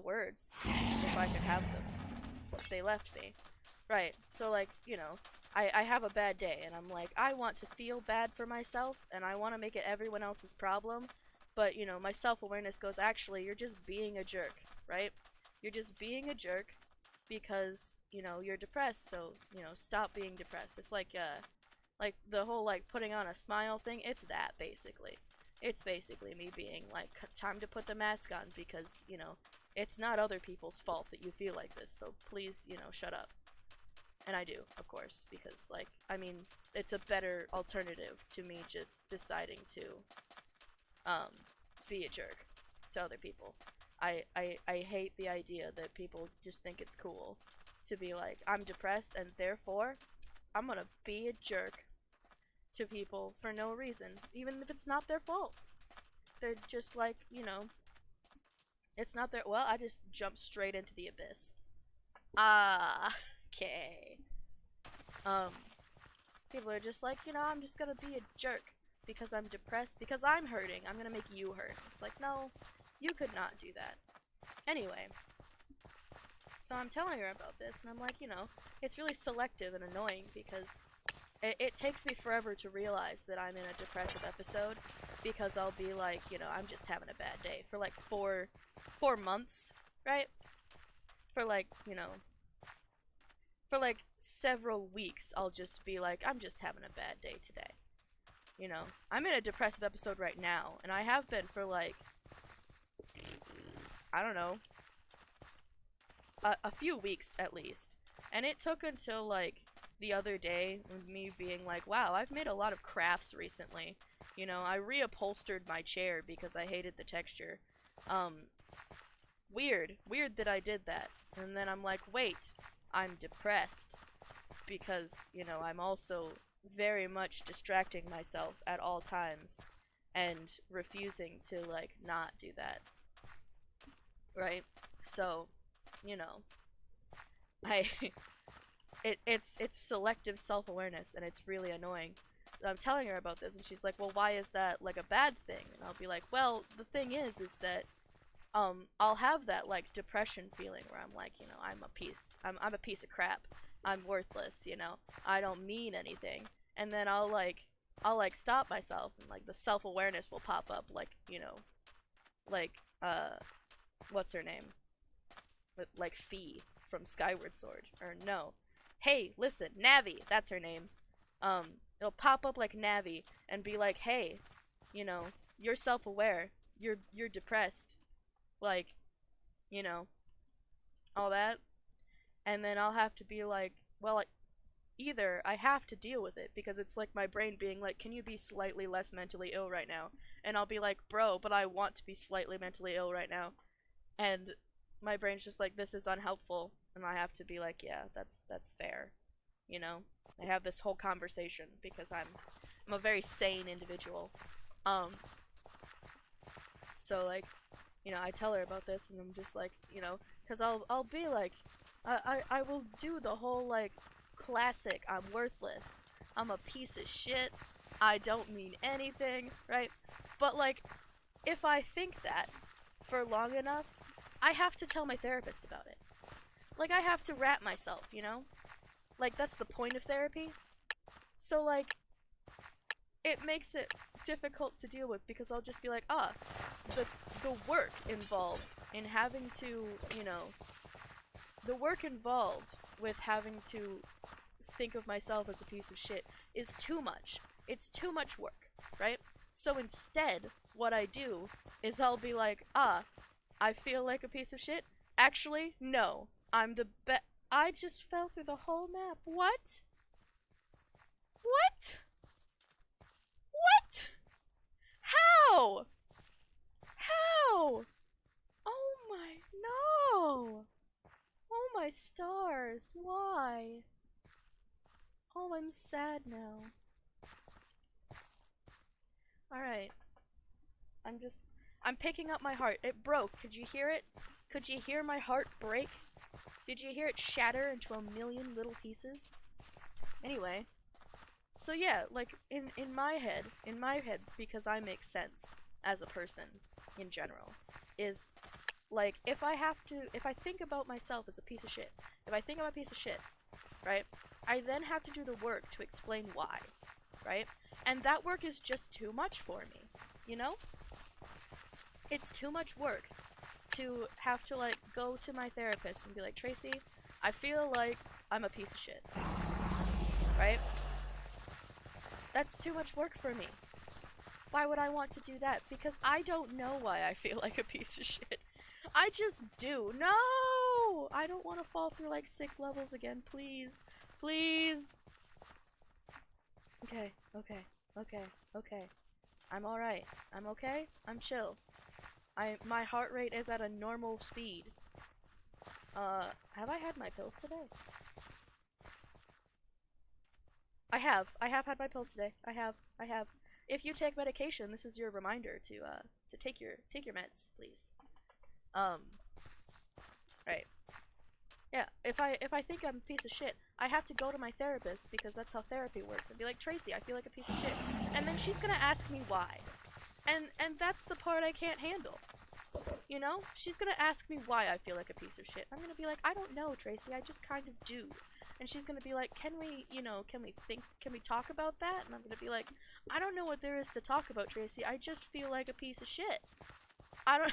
words. If I could have them. They left me. Right, so like, I have a bad day, and I'm like, I want to feel bad for myself, and I want to make it everyone else's problem, but, my self-awareness goes, actually, you're just being a jerk, right? You're just being a jerk because, you're depressed, so, stop being depressed. It's like the whole, like, putting on a smile thing, it's that, basically. It's basically me being like, time to put the mask on because, it's not other people's fault that you feel like this, so please, shut up. And I do, of course, because, like, it's a better alternative to me just deciding to, be a jerk to other people. I hate the idea that people just think it's cool to be like, I'm depressed and therefore I'm gonna be a jerk to people for no reason, even if it's not their fault. They're just like, it's not their— well, I just jumped straight into the abyss. Ah, okay. Um, People are just like, I'm just gonna be a jerk because I'm depressed, because I'm hurting. I'm gonna make you hurt. It's like, no, you could not do that. Anyway, so I'm telling her about this, and I'm like, it's really selective and annoying because it takes me forever to realize that I'm in a depressive episode because I'll be like, I'm just having a bad day for like 4 months, right? For like, for like several weeks, I'll just be like, I'm just having a bad day today. I'm in a depressive episode right now, and I have been for like, I don't know, a few weeks at least. And it took until like the other day with me being like, wow, I've made a lot of crafts recently. I reupholstered my chair because I hated the texture. Um, weird that I did that. And then I'm like, wait, I'm depressed because, I'm also very much distracting myself at all times and refusing to like not do that. Right? So, you know, I it's selective self-awareness, and it's really annoying. I'm telling her about this and she's like, "Well, why is that like a bad thing?" And I'll be like, "Well, the thing is that I'll have that like depression feeling where I'm like, I'm a piece of crap. I'm worthless, I don't mean anything." And then I'll stop myself, and like the self-awareness will pop up, like, like what's her name? Like Fee from Skyward Sword, or no. Hey, listen, Navi, that's her name. It'll pop up like Navi and be like, "Hey, you're self-aware. You're depressed." Like, you know, all that. And then I'll have to be like, well, either I have to deal with it because it's like my brain being like, "Can you be slightly less mentally ill right now?" And I'll be like, "Bro, but I want to be slightly mentally ill right now." And my brain's just like, "This is unhelpful." And I have to be like, "Yeah, that's fair." I have this whole conversation because I'm a very sane individual. Um so like, I tell her about this, and I'm just like, because I'll be like, I will do the whole like classic, "I'm worthless, I'm a piece of shit, I don't mean anything," right? But like, if I think that for long enough, I have to tell my therapist about it. Like, I have to rat myself, Like, that's the point of therapy. So like, it makes it difficult to deal with because I'll just be like, the the work involved in having to, the work involved with having to think of myself as a piece of shit is too much. It's too much work, right? So instead, what I do is I'll be like, I feel like a piece of shit. Actually, no. I'm the best. I just fell through the whole map. What? What? What? How? How? Oh my, no! Oh my stars, why? Oh, I'm sad now. Alright. I'm picking up my heart. It broke. Could you hear it? Could you hear my heart break? Did you hear it shatter into a million little pieces? Anyway. So yeah, like, in my head, because I make sense as a person in general, is like, if I think about myself as a piece of shit, if I think I'm a piece of shit, right, I then have to do the work to explain why, right? And that work is just too much for me, It's too much work to have to, like, go to my therapist and be like, "Tracy, I feel like I'm a piece of shit," right? That's too much work for me. Why would I want to do that? Because I don't know why I feel like a piece of shit. I just do. No! I don't want to fall through like 6 levels again, please. Please! Okay, okay, okay, okay. I'm alright. I'm okay. I'm chill. My heart rate is at a normal speed. Have I had my pills today? I have. I have had my pills today. I have. If you take medication, this is your reminder to take your meds, please. Um, right. Yeah, if I think I'm a piece of shit, I have to go to my therapist because that's how therapy works and be like, Tracy, I feel like a piece of shit. And then she's gonna ask me why. And that's the part I can't handle. You know? She's gonna ask me why I feel like a piece of shit. I'm gonna be like, I don't know, Tracy, I just kind of do. And she's gonna be like, can we, can we talk about that? And I'm gonna be like, I don't know what there is to talk about, Tracy. I just feel like a piece of shit. I don't.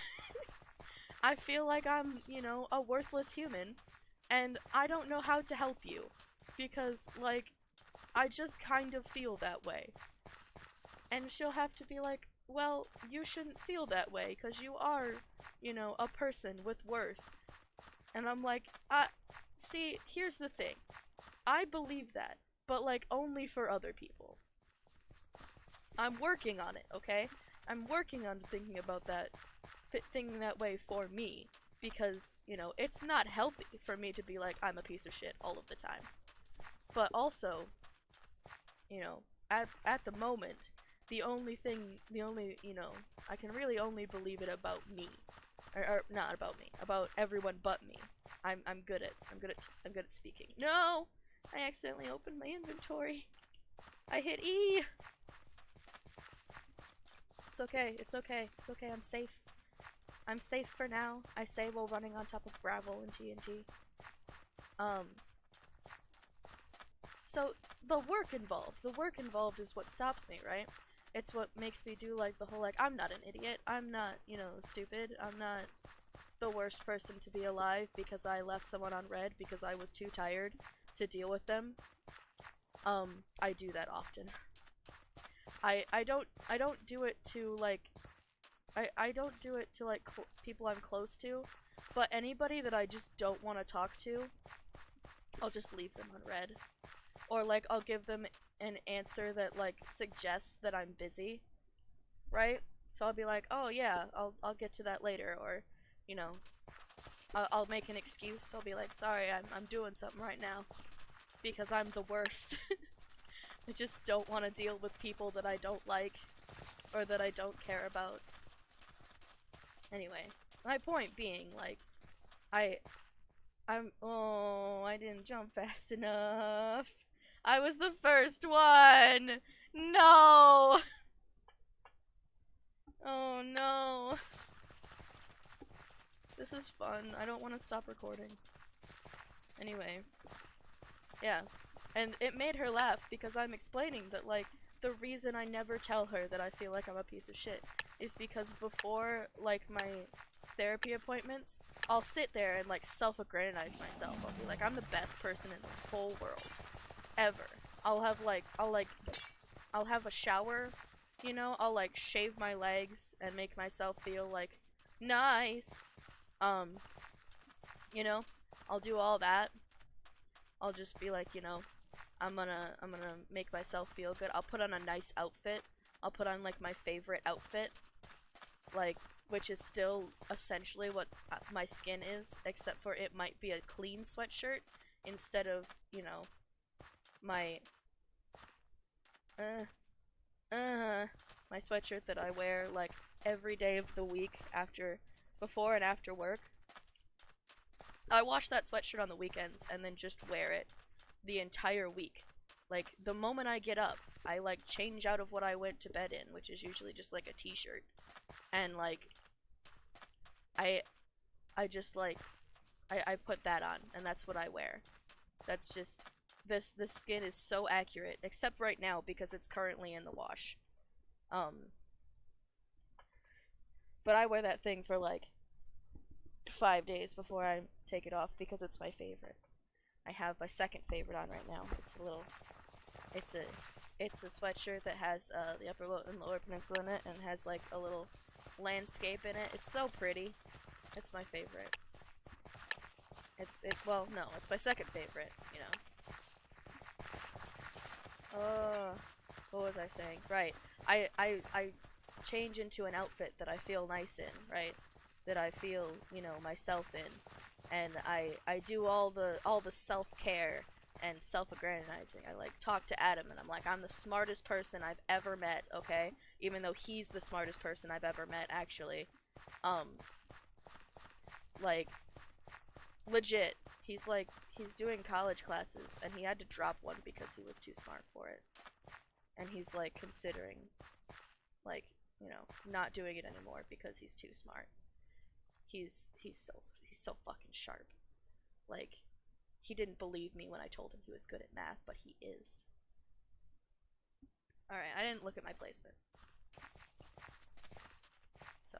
I feel like I'm, a worthless human, and I don't know how to help you. Because, like, I just kind of feel that way. And she'll have to be like, well, you shouldn't feel that way, because you are, a person with worth. And I'm like, see, here's the thing. I believe that, but, like, only for other people. I'm working on it, okay? I'm working on thinking about that, thinking that way for me. Because, it's not healthy for me to be like, I'm a piece of shit all of the time. But also, at the moment, I can really only believe it about me. Or not about me, about everyone but me. I'm good at speaking. No! I accidentally opened my inventory. I hit E! It's okay, it's okay, it's okay, I'm safe. I'm safe for now. I say while running on top of gravel in TnT. So, the work involved is what stops me, right? It's what makes me do, like, the whole, like, I'm not an idiot, I'm not, stupid, I'm not the worst person to be alive because I left someone on red because I was too tired to deal with them. I do that often. I don't do it to, like, I don't do it to, like, people I'm close to, but anybody that I just don't want to talk to, I'll just leave them on red. Or, like, I'll give them an answer that, like, suggests that I'm busy, right? So I'll be like, oh yeah, I'll get to that later, or, I'll make an excuse. I'll be like, sorry, I'm doing something right now, because I'm the worst. I just don't want to deal with people that I don't like, or that I don't care about. Anyway, my point being, like, oh, I didn't jump fast enough. I was the first one! No! Oh no. This is fun. I don't want to stop recording. Anyway. Yeah. And it made her laugh because I'm explaining that, like, the reason I never tell her that I feel like I'm a piece of shit is because before, like, my therapy appointments, I'll sit there and, like, self-aggrandize myself. I'll be like, I'm the best person in the whole world. Ever. I'll have a shower, I'll, like, shave my legs and make myself feel, like, nice. I'll do all that. I'll just be like, I'm gonna make myself feel good. I'll put on a nice outfit. I'll put on, like, my favorite outfit, like, which is still essentially what my skin is, except for it might be a clean sweatshirt instead of, my my sweatshirt that I wear, like, every day of the week before and after work. I wash that sweatshirt on the weekends and then just wear it the entire week. Like, the moment I get up, I, like, change out of what I went to bed in, which is usually just, like, a t-shirt. And, like, I just, like, I put that on, and that's what I wear. That's just, this skin is so accurate, except right now, because it's currently in the wash. But I wear that thing for, like, 5 days before I take it off, because it's my favorite. I have my second favorite on right now. It's a sweatshirt that has the upper and lower peninsula in it, and has, like, a little landscape in it. It's so pretty. It's my favorite. Well, no, it's my second favorite, what was I saying? Right. I change into an outfit that I feel nice in, right? That I feel, myself in. And I do all the self-care and self-aggrandizing. I, like, talk to Adam and I'm like, I'm the smartest person I've ever met, okay? Even though he's the smartest person I've ever met, actually. Like, Legit. He's doing college classes, and he had to drop one because he was too smart for it. And he's, like, considering, like, you know, not doing it anymore because he's too smart. He's so fucking sharp. Like, he didn't believe me when I told him he was good at math, but he is. Alright, I didn't look at my placement. So,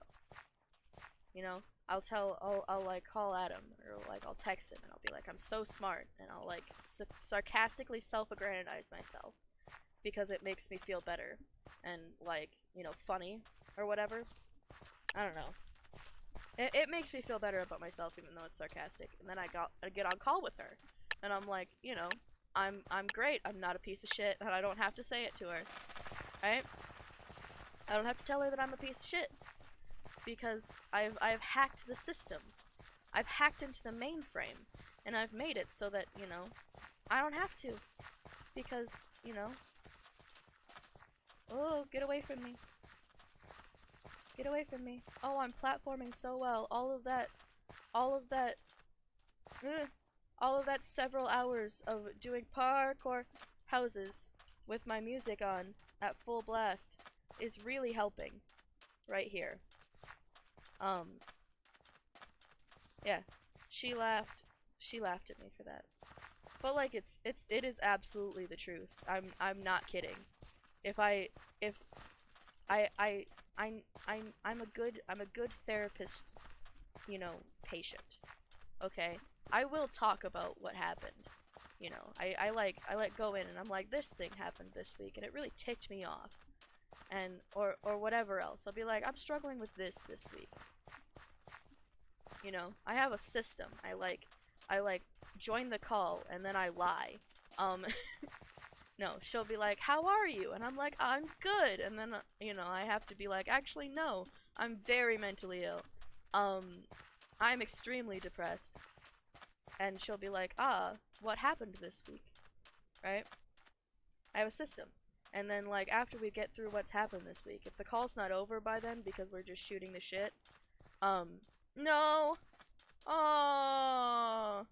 you know, I'll like call Adam, or like I'll text him and I'll be like, I'm so smart, and I'll like sarcastically self-aggrandize myself because it makes me feel better and like, you know, funny or whatever. I don't know. It makes me feel better about myself even though it's sarcastic. And then I get on call with her and I'm like, you know, I'm great. I'm not a piece of shit, and I don't have to say it to her. Right? I don't have to tell her that I'm a piece of shit. Because I've hacked the system. I've hacked into the mainframe, and I've made it so that, you know, I don't have to. Because, you know, oh, get away from me. Get away from me. Oh, I'm platforming so well. All of that several hours of doing parkour houses with my music on at full blast is really helping right here. Yeah, she laughed at me for that. But like it is absolutely the truth. I'm not kidding. I'm a good therapist, you know, patient. Okay? I will talk about what happened. You know, I like go in and I'm like, this thing happened this week and it really ticked me off. And or whatever else. I'll be like, I'm struggling with this week. You know, I have a system. I like join the call and then I lie. No, she'll be like, how are you? And I'm like, I'm good. And then, you know, I have to be like, actually, no, I'm very mentally ill. I'm extremely depressed. And she'll be like, what happened this week? Right? I have a system. And then, like, after we get through what's happened this week, if the call's not over by then because we're just shooting the shit, no! Oh,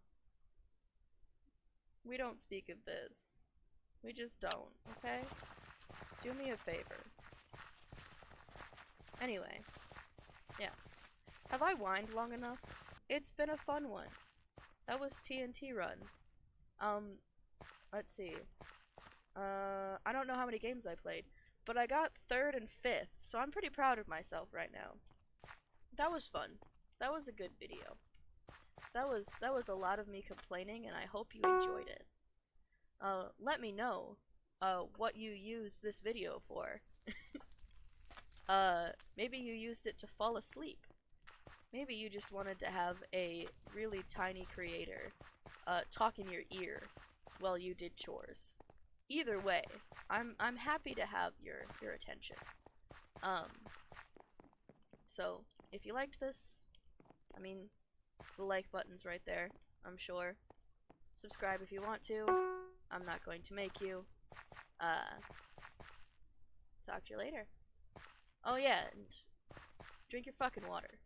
we don't speak of this. We just don't, okay? Do me a favor. Anyway, yeah. Have I whined long enough? It's been a fun one. That was TnT run. Let's see. I don't know how many games I played, but I got 3rd and 5th, so I'm pretty proud of myself right now. That was fun. That was a good video. That was a lot of me complaining, and I hope you enjoyed it. Let me know, what you used this video for. Maybe you used it to fall asleep. Maybe you just wanted to have a really tiny creator, talk in your ear while you did chores. Either way, I'm happy to have your attention. So, if you liked this, I mean, the like button's right there, I'm sure. Subscribe if you want to. I'm not going to make you. Talk to you later. Oh yeah, and drink your fucking water.